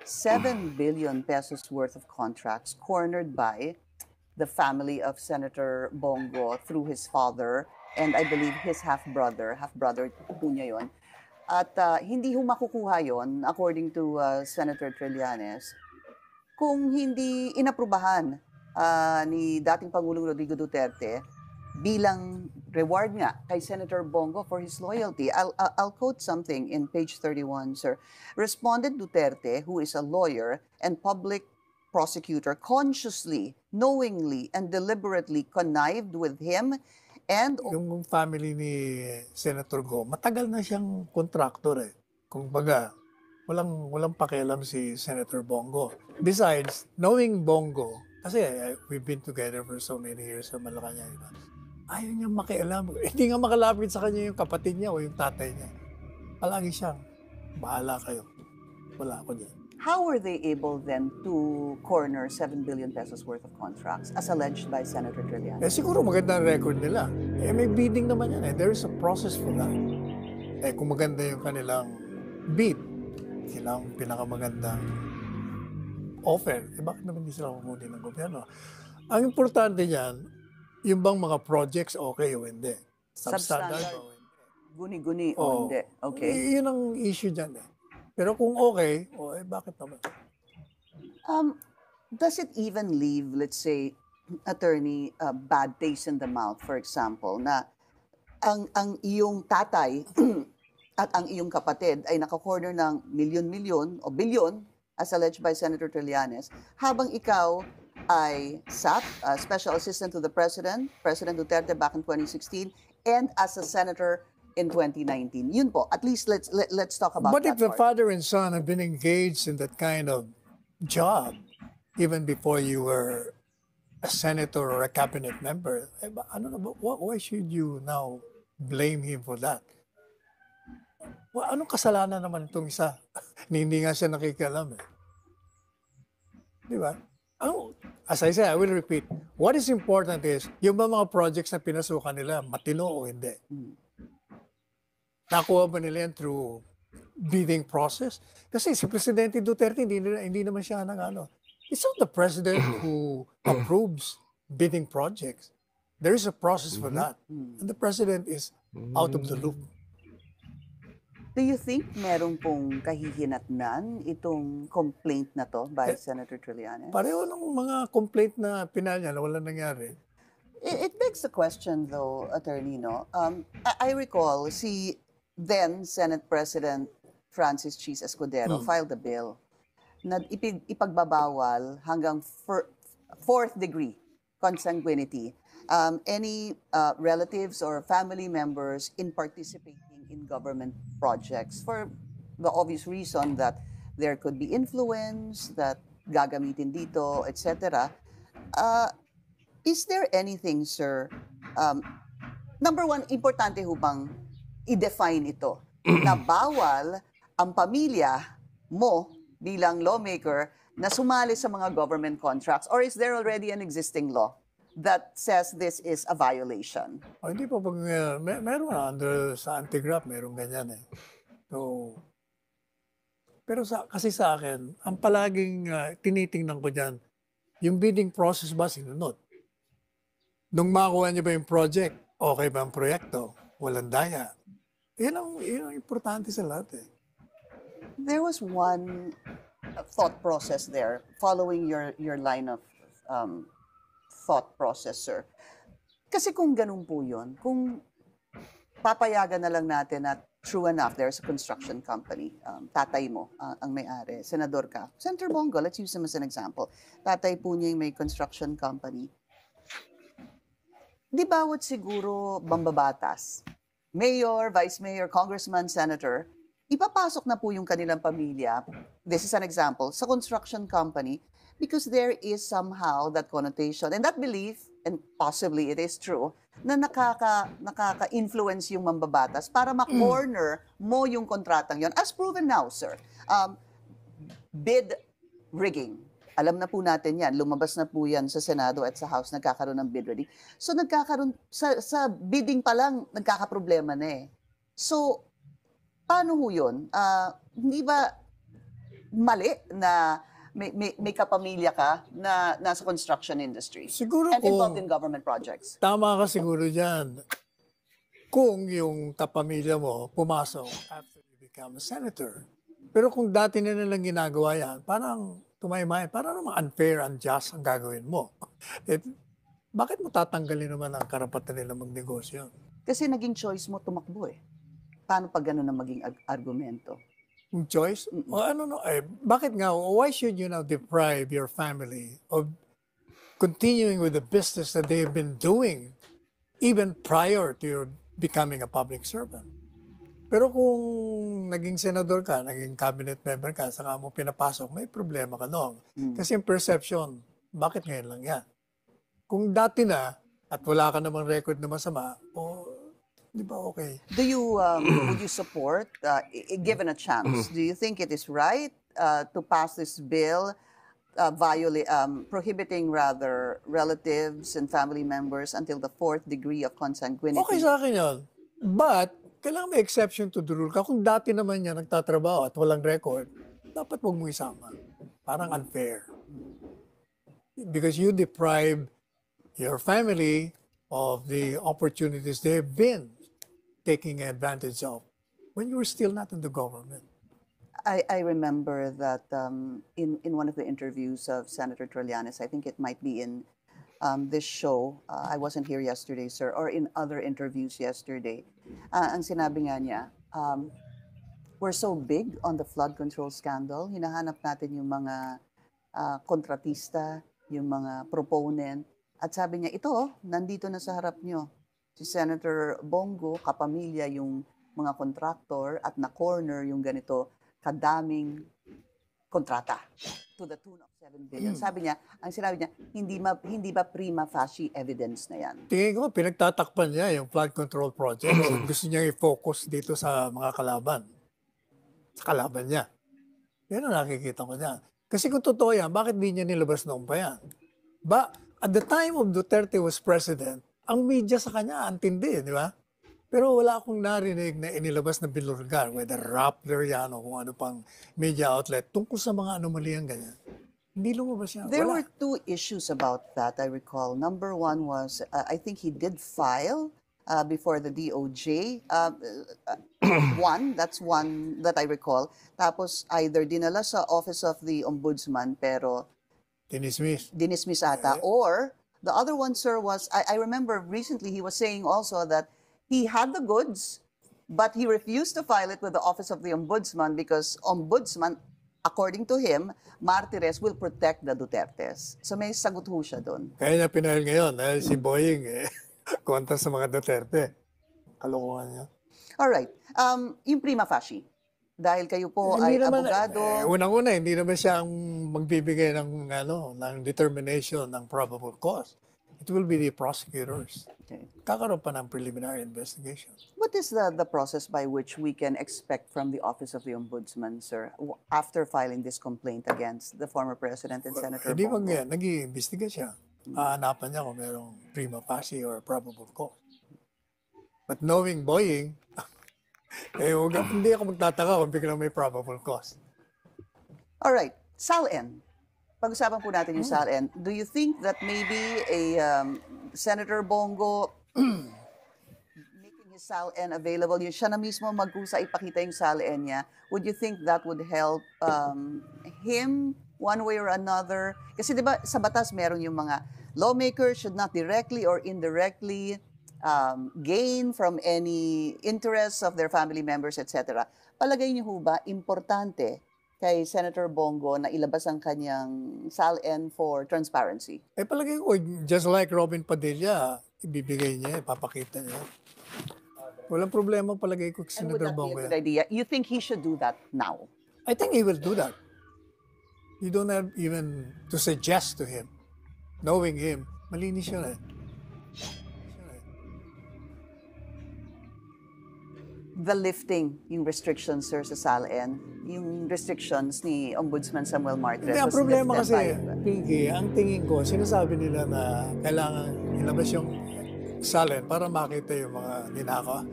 7 billion pesos worth of contracts cornered by the family of Senator Bongo through his father and I believe his half-brother po niya yun. At hindi ho makukuha yun, according to Senator Trillanes, kung hindi inaprubahan ni dating Pangulong Rodrigo Duterte bilang reward nga kay Senator Bongo for his loyalty. I'll quote something in page 31, sir. Respondent Duterte, who is a lawyer and public prosecutor, consciously, knowingly, and deliberately connived with him and... Yung family ni Senator Go, matagal na siyang contractor eh. Kung baga, walang pakialam si Senator Bongo. Besides, knowing Bongo, kasi we've been together for so many years sa Malacanang, ayaw niya makialam. Hindi nga makalapit sa kanya yung kapatid niya o yung tatay niya. Palagi siyang, bahala kayo. Wala ako dyan. How were they able then to corner 7 billion pesos worth of contracts as alleged by Senator Trillanes? Siguro maganda ang record nila. May bidding naman yan eh. There is a process for that. Kung maganda yung kanilang bid, sila ang pinakamagandang offer. Bakit naman hindi sila mamuli ng gobyerno? Ang importante yan, yung bang mga projects okay o hindi? Substandard o hindi? Guni-guni o hindi? Okay. Yun ang issue dyan eh. Pero kung okay, bakit naman? Does it even leave, let's say, attorney, bad taste in the mouth, for example, na ang iyong tatay at ang iyong kapatid ay nakakorner ng milyon-milyon o bilyon, as alleged by Senator Trillanes, habang ikaw ay SAP, Special Assistant to the President, President Duterte back in 2016, and as a senator in 2019. Yun po. At least let's talk about that. But if the father and son have been engaged in that kind of job, even before you were a senator or a cabinet member, why should you now blame him for that? Well, anong kasalanan naman itong isa? Hindi nga siya nakikialam eh. Di ba? As I said, I will repeat, what is important is, yung mga projects na pinasukan nila, matino o hindi? Nakuha ba nila yan through bidding process? Kasi si Presidente Duterte, hindi naman siya it's not the President who approves bidding projects. There is a process for that. And the President is out of the loop. Do you think meron pong kahihinatnan itong complaint na to by Senator Trillanes? Pareho ng mga complaint na pinalya na wala nangyari. It begs the question though, attorney, no? I recall si then Senate President Francis Cheese Escudero filed a bill na ipagbabawal hanggang fourth degree consanguinity any relatives or family members in participating in government projects for the obvious reason that there could be influence, that gagamitin dito, etc. Is there anything, sir, number one, importante ho bang i-define ito na bawal ang pamilya mo bilang lawmaker na sumali sa mga government contracts, or is there already an existing law that says this is a violation? Hindi pa pag meron under sa anti-graft, meron ganyan eh. So, pero kasi sa akin, ang palaging tinitingnan ko diyan, yung bidding process ba sinunod? Nung makuha niyo ba yung project, okay ba ang proyekto? Walang daya. Yun ang importante sa lahat eh. There was one thought process there, following your line of thought process, sir. Kasi kung ganun po yun, kung papayagan na lang natin na true enough, there's a construction company, tatay mo ang may-ari, senador ka. Senator Bongo, let's use him as an example. Tatay po niya yung may construction company. Di bawat siguro mambabatas, mayor, vice mayor, congressman, senator, ipapasok na po yung kanilang pamilya, this is an example, sa construction company because there is somehow that connotation and that belief, and possibly it is true, na nakaka-influence yung mambabatas para ma-corner mo yung kontratang yon. As proven now, sir, bid rigging. Alam na po natin yan. Lumabas na po yan sa Senado at sa House, nagkakaroon ng bid rigging. So nagkakaroon, sa bidding pa lang, nagkakaproblema na eh. So, paano ho yun? Hindi ba mali na may kapamilya ka na nasa construction industry Siguro and involved kung in government projects? tama ka siguro dyan, kung yung kapamilya mo pumasok after you become a senator. Pero kung dati na nilang ginagawa yan, parang tumaymay, parang naman unfair, unjust ang gagawin mo. Eh, bakit mo tatanggalin naman ang karapatan nila magnegosyo? Kasi naging choice mo tumakbo eh. Paano pag gano'n ang maging argumento? Yung choice? O ano no, bakit nga, why should you now deprive your family of continuing with the business that they have been doing even prior to your becoming a public servant? Pero kung naging senador ka, naging cabinet member ka, saka mo pinapasok, may problema ka doon. Kasi yung perception, bakit ngayon lang yan? Kung dati na, at wala ka namang record na masama, di ba okay? Do you would you support, given a chance, do you think it is right to pass this bill prohibiting rather relatives and family members until the 4th degree of consanguinity? Okay sa akin yun. But, kailangan may exception to the rule. Kung dati naman niya nagtatrabaho at walang record, dapat huwag mo isama. Parang unfair. Because you deprive your family of the opportunities they've been taking advantage of when you were still not in the government. I remember that in one of the interviews of Senator Trillanes, I think it might be in this show, I wasn't here yesterday, sir, or in other interviews yesterday, ang sinabi nga niya, we're so big on the flood control scandal, hinahanap natin yung mga kontratista, yung mga proponent, at sabi niya, ito, nandito na sa harap nyo. Si Senator Bongo, kapamilya yung mga contractor at na-corner yung ganito kadaming kontrata to the tune of 7 billion. Sabi niya, ang sinabi niya, hindi ba prima facie evidence na yan? Tingin ko, pinagtatakpan niya yung flood control project. Gusto niya i-focus dito sa mga kalaban. Sa kalaban niya. Yan ang nakikita ko niya. Kasi kung totoo yan, bakit di niya nilabas noon pa yan? At the time of Duterte was president, ang media sa kanya, antindi, di ba? Pero wala akong narinig na inilabas na binulgar, whether Rappler yan o kung ano pang media outlet, tungkol sa mga anomaliyang ganyan. Hindi lumabas yan. There Wala. were 2 issues about that, I recall. Number 1 was, I think he did file before the DOJ. That's one that I recall. Tapos either dinala sa Office of the Ombudsman, pero dinismiss ata. Or the other one, sir, was, I remember recently he was saying also that he had the goods, but he refused to file it with the Office of the Ombudsman because Ombudsman, according to him, martires will protect the Dutertes. So may sagot ho siya doon. Kaya niya pinahal ngayon dahil si Boying kontra sa mga Duterte. Kalokohan niya. Alright. Yung prima facie, dahil kayo po ay abogado. Unang-una, hindi naman siya ang magbibigay ng determination ng probable cause. It will be the prosecutors. Okay. Kakaroon pa ng preliminary investigation. What is the process by which we can expect from the Office of the Ombudsman, sir, after filing this complaint against the former President and Senator Hindi Bongo? nag-iimbestiga siya. Hahanapan niya kung merong prima facie or probable cause. But knowing Boying, hindi ako magtataka kung biglang may probable cause. Alright, SALN. Pag-usapan po natin yung SALN. Do you think that maybe Senator Bongo making his SALN available, yung siya na mismo magkusa ipakita yung SALN niya, would you think that would help him one way or another? Kasi di ba sa batas meron yung mga lawmakers should not directly or indirectly gain from any interests of their family members, etc. Palagay niyo ho ba, importante kay Senator Bongo na ilabas ang kanyang SALN for transparency? Palagay ko, just like Robin Padilla, ibibigay niya, ipapakita niya. Walang problema palagay ko kay And would Senator that be Bongo. a good idea? You think he should do that now? I think he will do that. You don't have even to suggest to him. Knowing him, malinis yun eh. The lifting, yung restrictions, sir, sa SALN, yung restrictions ni Ombudsman Samuel Martires. Hindi, ang problema lifted kasi, by- Pinky, ang tingin ko, sinasabi nila na kailangan ilabas yung SALN para makita yung mga ninakaw.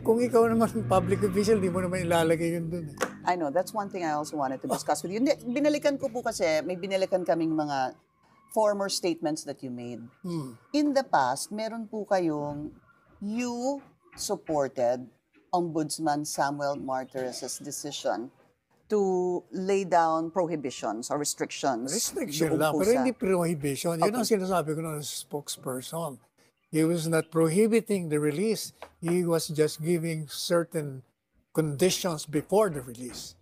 Kung ikaw naman public official, di mo naman ilalagay yun dun eh. I know, that's one thing I also wanted to discuss with you. Hindi, binalikan ko po kasi, may binalikan kaming mga former statements that you made. In the past, meron po kayong, you supported Ombudsman Samuel Martires' decision to lay down prohibitions or restrictions. Restriction doon lang, po pero sa- hindi prohibition. Yun ang sinasabi ko ng spokesperson. He was not prohibiting the release. He was just giving certain conditions before the release.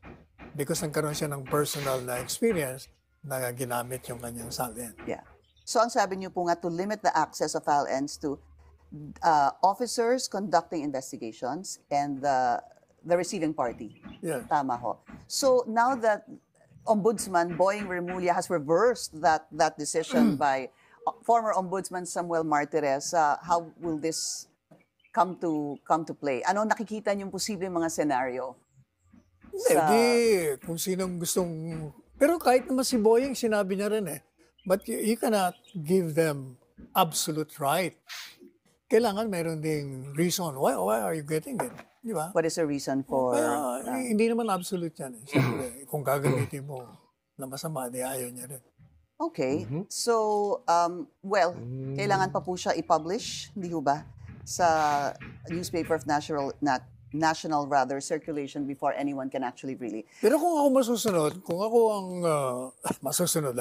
Because nagkaroon siya ng personal na experience na ginamit yung kanyang salin. Yeah. So ang sabi niyo po nga to limit the access of FALNs to officers conducting investigations and the receiving party. Yeah. Tama ho. So now that Ombudsman Boying Remulla has reversed that decision by former Ombudsman Samuel Martires, how will this come to play? Ano nakikita niyong posibleng mga scenario? Hindi, kung sinong gustong... Pero kahit naman si Boying, sinabi niya rin eh. But you cannot give them absolute right. Kailangan meron ding reason. Why are you getting it? Di ba? What is the reason for... Kaya hindi naman absolute yan eh. Siyempre, kung gagamitin mo na masama, di ayaw niya rin. Okay. So, well, kailangan pa po siya i-publish, hindi ho ba? Sa newspaper of national circulation before anyone can actually really... Pero kung ako masusunod, kung ako ang masusunod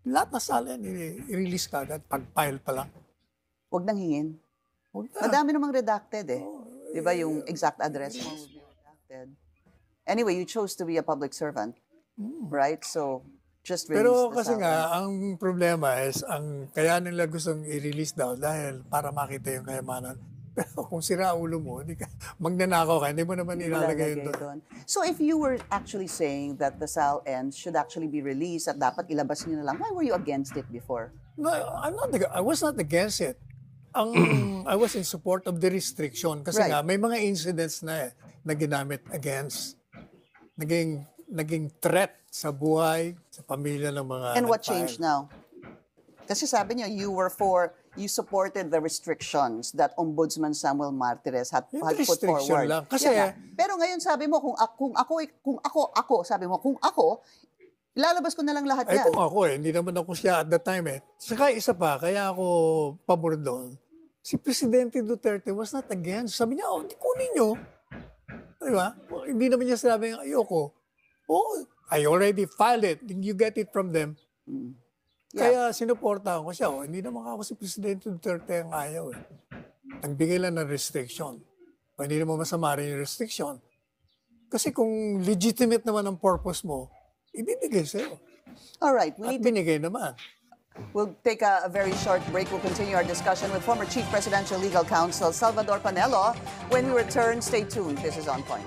lahat na salin, i-release ka agad, pag-file pa lang. Huwag nang hingin. Huwag na. Madami namang redacted eh. Di ba yung exact address mo will be redacted. Anyway, you chose to be a public servant. Right? So, just release Pero the kasi salin. nga, ang problema is, kaya nila gustong i-release daw dahil para makita yung kayamanan. Pero kung sira ulo mo, magnanakaw ka, hindi mo naman ilalagay yun doon. So if you were actually saying that the SALN should actually be released at dapat ilabas nyo na lang, why were you against it before? No, I was not against it. I was in support of the restriction kasi Right. nga may mga incidents na ginamit against naging threat sa buhay, sa pamilya ng mga And what nag-file. changed now? Kasi sabi niyo, you supported the restrictions that Ombudsman Samuel Martires had Yung put restriction forward. lang. Kasi- Yeah, pero ngayon sabi mo, kung ako, ilalabas ko na lang lahat Ay yan. kung ako hindi naman ako siya at the time eh. Saka isa pa, kaya ako pabor doon. Si Presidente Duterte was not against. Sabi niya, di kunin nyo. Di ba? Hindi naman niya sinabi, ayoko. Oh, I already filed it. You get it from them. Yeah. Kaya sinuportahan ko siya. Hindi naman ako si Presidente Duterte ang ayaw eh. Nagbigay lang ng restriction. O hindi naman masama rin yung restriction. Kasi kung legitimate naman ang purpose mo, ibibigay sa'yo. All right, At binigay naman. we'll take a very short break. We'll continue our discussion with former Chief Presidential Legal Counsel Salvador Panelo. When we return, stay tuned. This is On Point.